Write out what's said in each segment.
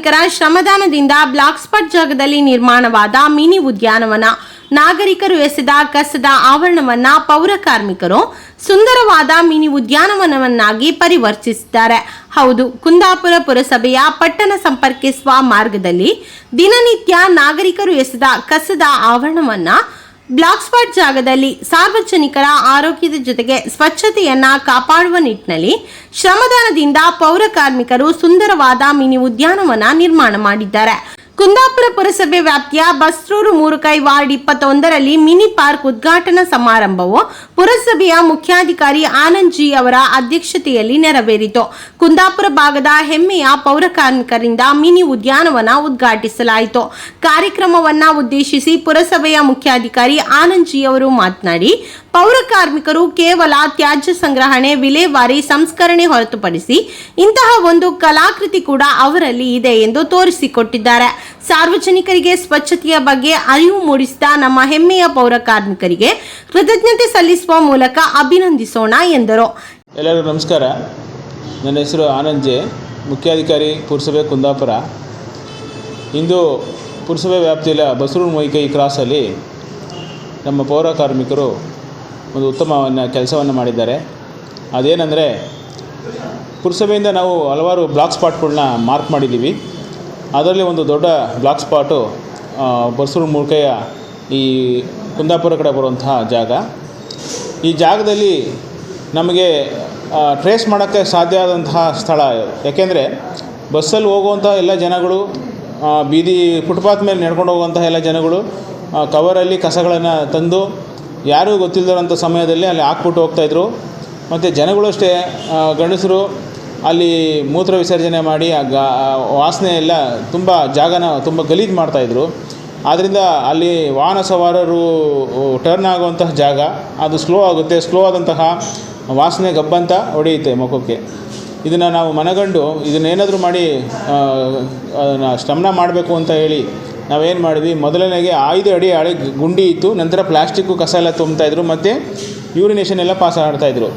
ಕಾರ್ಮಿಕರ ಶ್ರಮದಾನದಿಂದ block spot ಜಾಗದಲ್ಲಿ ನಿರ್ಮಾಣವಾದ ಮಿನಿ ಉದ್ಯಾನವನ, ನಾಗರಿಕರು ಎಸೆದ ಕಸದ ಆವರಣವನ್ನ ಪೌರ ಕಾರ್ಮಿಕರು ಸುಂದರವಾದ ಮಿನಿ ಉದ್ಯಾನವನವನ್ನಾಗಿ ಪರಿವರ್ತಿಸಿದ್ದಾರೆ. ಹೌದು, ಕುಂದಾಪುರ ಪುರಸಭೆಯ ಪಟ್ಟಣ ಸಂಪರ್ಕಿಸುವ ಮಾರ್ಗದಲ್ಲಿ ದಿನನಿತ್ಯ ನಾಗರಿಕರು ಎಸೆದ ಕಸದ ಆವರಣವನ್ನ ಬ್ಲಾಕ್ ಸ್ಪಾಟ್ ಜಾಗದಲ್ಲಿ ಸಾರ್ವಜನಿಕರ ಆರೋಗ್ಯದ ಜೊತೆಗೆ ಸ್ವಚ್ಛತೆಯನ್ನ ಕಾಪಾಡುವ ನಿಟ್ಟಿನಲ್ಲಿ ಶ್ರಮದಾನದಿಂದ ಪೌರ ಕಾರ್ಮಿಕರು ಸುಂದರವಾದ ಮಿನಿ ಉದ್ಯಾನವನ ನಿರ್ಮಾಣ ಮಾಡಿದ್ದಾರೆ. ಕುಂದಾಪುರ ಪುರಸಭೆ ವ್ಯಾಪ್ತಿಯ ಬಸ್ರೂರು 3 ಕೈ ವಾರ್ಡ್ 21ರಲ್ಲಿ ಮಿನಿ ಪಾರ್ಕ್ ಉದ್ಘಾಟನಾ ಸಮಾರಂಭವು ಪುರಸಭೆಯ ಮುಖ್ಯಾಧಿಕಾರಿ ಆನಂದ್ ಜಿ ಅವರ ಅಧ್ಯಕ್ಷತೆಯಲ್ಲಿ ನೆರವೇರಿತು. ಕುಂದಾಪುರ ಭಾಗದ ಹೆಮ್ಮೆಯ ಪೌರ ಕಾರ್ಮಿಕರಿಂದ ಮಿನಿ ಉದ್ಯಾನವನ ಉದ್ಘಾಟಿಸಲಾಯಿತು. ಕಾರ್ಯಕ್ರಮವನ್ನ ಉದ್ದೇಶಿಸಿ ಪುರಸಭೆಯ ಮುಖ್ಯಾಧಿಕಾರಿ ಆನಂದ್ ಜಿ ಅವರು ಮಾತನಾಡಿ, ಪೌರ ಕಾರ್ಮಿಕರು ಕೇವಲ ತ್ಯಾಜ್ಯ ಸಂಗ್ರಹಣೆ, ವಿಲೇವಾರಿ, ಸಂಸ್ಕರಣೆ ಹೊರತುಪಡಿಸಿ ಇಂತಹ ಒಂದು ಕಲಾಕೃತಿ ಕೂಡ ಅವರಲ್ಲಿ ಇದೆ ಎಂದು ತೋರಿಸಿಕೊಟ್ಟಿದ್ದಾರೆ. ಸಾರ್ವಜನಿಕರಿಗೆ ಸ್ವಚ್ಛತೆಯ ಬಗ್ಗೆ ಅರಿವು ಮೂಡಿಸಿದ ನಮ್ಮ ಹೆಮ್ಮೆಯ ಪೌರ ಕಾರ್ಮಿಕರಿಗೆ ಕೃತಜ್ಞತೆ ಸಲ್ಲಿಸುವ ಮೂಲಕ ಅಭಿನಂದಿಸೋಣ ಎಂದರು. ಎಲ್ಲರಿಗೂ ನಮಸ್ಕಾರ. ನನ್ನ ಹೆಸರು ಆನಂದ್ ಜೆ, ಮುಖ್ಯಾಧಿಕಾರಿ ಪುರಸಭೆ ಕುಂದಾಪುರ. ಇಂದು ಪುರಸಭೆ ವ್ಯಾಪ್ತಿಯ ಬಸ್ರೂರು 3 ಕೈ ಕ್ರಾಸಲ್ಲಿ ನಮ್ಮ ಪೌರ ಕಾರ್ಮಿಕರು ಒಂದು ಉತ್ತಮವನ್ನು ಕೆಲಸವನ್ನು ಮಾಡಿದ್ದಾರೆ. ಅದೇನೆಂದರೆ, ಪುರಸಭೆಯಿಂದ ನಾವು ಹಲವಾರು ಬ್ಲಾಕ್ ಸ್ಪಾಟ್ಗಳನ್ನ ಮಾರ್ಕ್ ಮಾಡಿದ್ದೀವಿ. ಅದರಲ್ಲಿ ಒಂದು ದೊಡ್ಡ ಬ್ಲಾಕ್ ಸ್ಪಾಟು ಬಸ್ರೂರು 3 ಕೈಯ ಈ ಕುಂದಾಪುರ ಕಡೆ ಬರುವಂತಹ ಜಾಗ. ಈ ಜಾಗದಲ್ಲಿ ನಮಗೆ ಟ್ರೇಸ್ ಮಾಡೋಕ್ಕೆ ಸಾಧ್ಯ ಆದಂತಹ ಸ್ಥಳ. ಯಾಕೆಂದರೆ ಬಸ್ಸಲ್ಲಿ ಹೋಗುವಂಥ ಎಲ್ಲ ಜನಗಳು, ಬೀದಿ ಫುಟ್ಪಾತ್ ಮೇಲೆ ನಡ್ಕೊಂಡು ಹೋಗುವಂತಹ ಎಲ್ಲ ಜನಗಳು ಕವರಲ್ಲಿ ಕಸಗಳನ್ನು ತಂದು ಯಾರೂ ಗೊತ್ತಿಲ್ಲದಂಥ ಸಮಯದಲ್ಲಿ ಅಲ್ಲಿ ಹಾಕ್ಬಿಟ್ಟು ಹೋಗ್ತಾಯಿದ್ರು. ಮತ್ತು ಜನಗಳು ಅಷ್ಟೇ, ಗಂಡಸರು ಅಲ್ಲಿ ಮೂತ್ರ ವಿಸರ್ಜನೆ ಮಾಡಿ ವಾಸನೆ ಎಲ್ಲ ತುಂಬ ಜಾಗನ ತುಂಬ ಗಲೀಜು ಮಾಡ್ತಾಯಿದ್ರು. ಆದ್ದರಿಂದ ಅಲ್ಲಿ ವಾಹನ ಸವಾರರು ಟರ್ನ್ ಆಗುವಂತಹ ಜಾಗ ಅದು ಸ್ಲೋ ಆಗುತ್ತೆ. ಸ್ಲೋ ಆದಂತಹ ವಾಸನೆ ಗಬ್ಬಂತ ಹೊಡೆಯುತ್ತೆ ಮುಖಕ್ಕೆ. ಇದನ್ನು ನಾವು ಮನಗಂಡು ಇದನ್ನೇನಾದರೂ ಮಾಡಿ ಅದನ್ನು ಶ್ರಮಣ ಮಾಡಬೇಕು ಅಂತ ಹೇಳಿ ನಾವೇನು ಮಾಡಿದ್ವಿ, ಮೊದಲನೇಗೆ 5 ಅಡಿ ಹಳೆ ಗುಂಡಿ ಇತ್ತು. ನಂತರ ಪ್ಲಾಸ್ಟಿಕ್ಕು ಕಸ ಎಲ್ಲ ತುಂಬ್ತಾಯಿದ್ರು ಮತ್ತು ಯೂರಿನೇಷನ್ ಎಲ್ಲ ಪಾಸ್ ಆಡ್ತಾಯಿದ್ರು.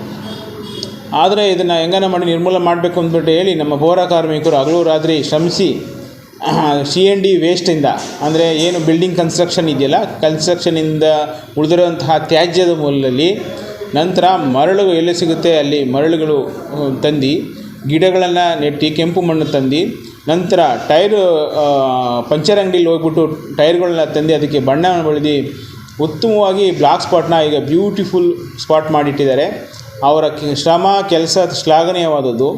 ಆದರೆ ಇದನ್ನು ಹೆಂಗನ ಮಾಡಿ ನಿರ್ಮೂಲನೆ ಮಾಡಬೇಕು ಅಂದ್ಬಿಟ್ಟು ಹೇಳಿ ನಮ್ಮ ಪೌರ ಕಾರ್ಮಿಕರು ಹಗಲು ರಾತ್ರಿ ಶ್ರಮಿಸಿ CND ವೇಸ್ಟಿಂದ, ಅಂದರೆ ಏನು ಬಿಲ್ಡಿಂಗ್ ಕನ್ಸ್ಟ್ರಕ್ಷನ್ ಇದೆಯಲ್ಲ, ಕನ್ಸ್ಟ್ರಕ್ಷನಿಂದ ಉಳಿದಿರುವಂತಹ ತ್ಯಾಜ್ಯದ ಮೂಲದಲ್ಲಿ ನಂತರ ಮರಳು ಎಲ್ಲಿ ಸಿಗುತ್ತೆ ಅಲ್ಲಿ ಮರಳುಗಳು ತಂದು ಗಿಡಗಳನ್ನು ನೆಟ್ಟು ಕೆಂಪು ಮಣ್ಣು ತಂದು ನಂತರ ಟೈರು ಪಂಚರ್ ಅಂಗಡಿಲಿ ಹೋಗ್ಬಿಟ್ಟು ಟೈರ್ಗಳನ್ನ ತಂದು ಅದಕ್ಕೆ ಬಣ್ಣ ಬಳಿದು ಉತ್ತಮವಾಗಿ ಬ್ಲಾಕ್ ಸ್ಪಾಟ್ನ ಈಗ ಬ್ಯೂಟಿಫುಲ್ ಸ್ಪಾಟ್ ಮಾಡಿಟ್ಟಿದ್ದಾರೆ. ಅವರ ಶ್ರಮ ಕೆಲಸ ಶ್ಲಾಘನೀಯವಾದದ್ದು.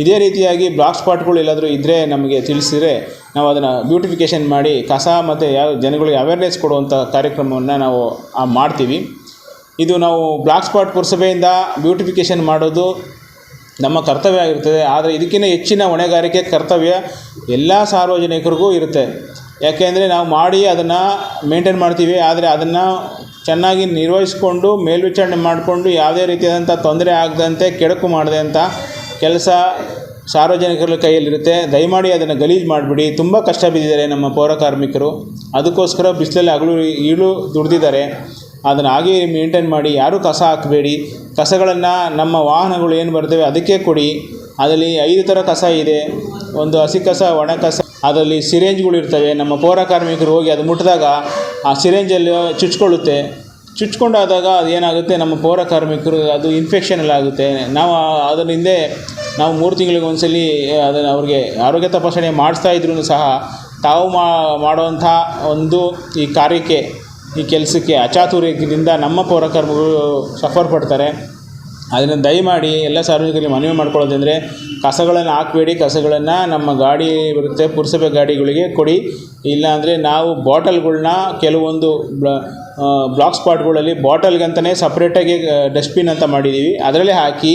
ಇದೇ ರೀತಿಯಾಗಿ ಬ್ಲಾಕ್ ಸ್ಪಾಟ್ಗಳು ಎಲ್ಲಾದರೂ ಇದ್ದರೆ ನಮಗೆ ತಿಳಿಸಿದರೆ ನಾವು ಅದನ್ನು ಬ್ಯೂಟಿಫಿಕೇಷನ್ ಮಾಡಿ ಕಸ ಮತ್ತು ಯಾವ ಜನಗಳಿಗೆ ಅವೇರ್ನೆಸ್ ಕೊಡುವಂಥ ಕಾರ್ಯಕ್ರಮವನ್ನು ನಾವು ಮಾಡ್ತೀವಿ. ಇದು ನಾವು ಬ್ಲಾಕ್ ಸ್ಪಾಟ್ ಪುರಸಭೆಯಿಂದ ಬ್ಯೂಟಿಫಿಕೇಷನ್ ಮಾಡೋದು ನಮ್ಮ ಕರ್ತವ್ಯ ಆಗಿರ್ತದೆ. ಆದರೆ ಇದಕ್ಕಿಂತ ಹೆಚ್ಚಿನ ಹೊಣೆಗಾರಿಕೆ ಕರ್ತವ್ಯ ಎಲ್ಲ ಸಾರ್ವಜನಿಕರಿಗೂ ಇರುತ್ತೆ. ಯಾಕೆಂದರೆ ನಾವು ಮಾಡಿ ಅದನ್ನು ಮೇಂಟೈನ್ ಮಾಡ್ತೀವಿ, ಆದರೆ ಅದನ್ನು ಚೆನ್ನಾಗಿ ನಿರ್ವಹಿಸ್ಕೊಂಡು ಮೇಲ್ವಿಚಾರಣೆ ಮಾಡಿಕೊಂಡು ಯಾವುದೇ ರೀತಿಯಾದಂಥ ತೊಂದರೆ ಆಗದಂತೆ ಕೆಡಕು ಮಾಡದೆ ಅಂತ ಕೆಲಸ ಸಾರ್ವಜನಿಕರ ಕೈಯಲ್ಲಿರುತ್ತೆ. ದಯಮಾಡಿ ಅದನ್ನು ಗಲೀಜು ಮಾಡಿಬಿಡಿ. ತುಂಬ ಕಷ್ಟ ಬಿದ್ದಿದ್ದಾರೆ ನಮ್ಮ ಪೌರ ಕಾರ್ಮಿಕರು. ಅದಕ್ಕೋಸ್ಕರ ಬಿಸಿಲಲ್ಲಿ ಹಗಲು ಈಗಲೂ ದುಡಿದಿದ್ದಾರೆ. ಅದನ್ನು ಹಾಗೆ ಮೇಂಟೈನ್ ಮಾಡಿ. ಯಾರೂ ಕಸ ಹಾಕಬೇಡಿ. ಕಸಗಳನ್ನು ನಮ್ಮ ವಾಹನಗಳು ಏನು ಬರ್ತವೆ ಅದಕ್ಕೆ ಕೊಡಿ. ಅದರಲ್ಲಿ 5 ಥರ ಕಸ ಇದೆ. ಒಂದು ಹಸಿ ಕಸ, ಒಣ ಕಸ, ಅದರಲ್ಲಿ ಸಿರೇಂಜ್ಗಳು ಇರ್ತವೆ. ನಮ್ಮ ಪೌರ ಕಾರ್ಮಿಕರು ಹೋಗಿ ಅದು ಮುಟ್ಟಿದಾಗ ಆ ಸಿರೇಂಜಲ್ಲಿ ಚುಚ್ಕೊಳ್ಳುತ್ತೆ. ಚುಚ್ಕೊಂಡಾದಾಗ ಅದು ಏನಾಗುತ್ತೆ, ನಮ್ಮ ಪೌರ ಕಾರ್ಮಿಕರು ಅದು ಇನ್ಫೆಕ್ಷನ್ ಎಲ್ಲ ಆಗುತ್ತೆ. ನಾವು ಅದರ ಹಿಂದೆ ನಾವು 3 ತಿಂಗಳಿಗೆ ಒಂದ್ಸಲಿ ಅದನ್ನು ಅವ್ರಿಗೆ ಆರೋಗ್ಯ ತಪಾಸಣೆ ಮಾಡಿಸ್ತಾಯಿದ್ರು ಸಹ ತಾವು ಮಾಡುವಂಥ ಒಂದು ಈ ಕಾರ್ಯಕ್ಕೆ, ಈ ಕೆಲಸಕ್ಕೆ ಅಚಾತುರ್ಯದಿಂದ ನಮ್ಮ ಪೌರ ಕಾರ್ಮಿಕರು ಸಫರ್ ಪಡ್ತಾರೆ. ಅದನ್ನು ದಯಮಾಡಿ ಎಲ್ಲ ಸಾರ್ವಜನಿಕರಿಗೆ ಮನವಿ ಮಾಡ್ಕೊಳ್ಳೋದಂದರೆ ಕಸಗಳನ್ನು ಹಾಕಬೇಡಿ. ಕಸಗಳನ್ನು ನಮ್ಮ ಗಾಡಿ ಬರುತ್ತೆ ಪುರಸಭೆ ಗಾಡಿಗಳಿಗೆ ಕೊಡಿ. ಇಲ್ಲಾಂದರೆ ನಾವು ಬಾಟಲ್ಗಳ್ನ ಕೆಲವೊಂದು ಬ್ಲಾಕ್ ಸ್ಪಾಟ್ಗಳಲ್ಲಿ ಬಾಟಲ್ಗಂತಲೇ ಸಪ್ರೇಟಾಗಿ ಡಸ್ಟ್ಬಿನ್ ಅಂತ ಮಾಡಿದ್ದೀವಿ. ಅದರಲ್ಲೇ ಹಾಕಿ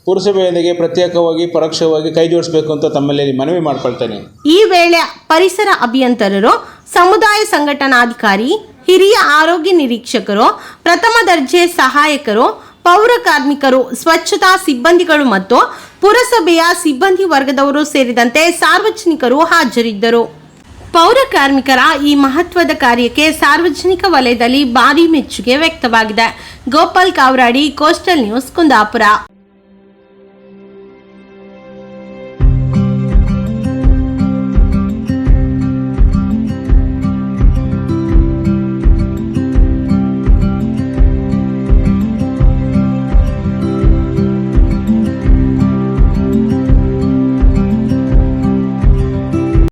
ಪುರಸಭೆಯೊಂದಿಗೆ ಪ್ರತ್ಯೇಕವಾಗಿ ಪರೋಕ್ಷವಾಗಿ ಕೈ ಜೋಡಿಸಬೇಕು ಅಂತ ತಮ್ಮಲ್ಲಿ ಮನವಿ ಮಾಡ್ಕೊಳ್ತೇನೆ. ಈ ವೇಳೆ ಪರಿಸರ ಅಭಿಯಂತರರು, ಸಮುದಾಯ ಸಂಘಟನಾಧಿಕಾರಿ, ಹಿರಿಯ ಆರೋಗ್ಯ ನಿರೀಕ್ಷಕರು, ಪ್ರಥಮ ದರ್ಜೆ ಸಹಾಯಕರು, ಪೌರ ಕಾರ್ಮಿಕರು, ಸ್ವಚ್ಛತಾ ಸಿಬ್ಬಂದಿಗಳು ಮತ್ತು ಪುರಸಭೆಯ ಸಿಬ್ಬಂದಿ ವರ್ಗದವರು ಸೇರಿದಂತೆ ಸಾರ್ವಜನಿಕರು ಹಾಜರಿದ್ದರು. ಪೌರ ಕಾರ್ಮಿಕರ ಈ ಮಹತ್ವದ ಕಾರ್ಯಕ್ಕೆ ಸಾರ್ವಜನಿಕ ವಲಯದಲ್ಲಿ ಭಾರಿ ಮೆಚ್ಚುಗೆ ವ್ಯಕ್ತವಾಗಿದೆ. Gopal Kavaradi, coastal news, Kundapura.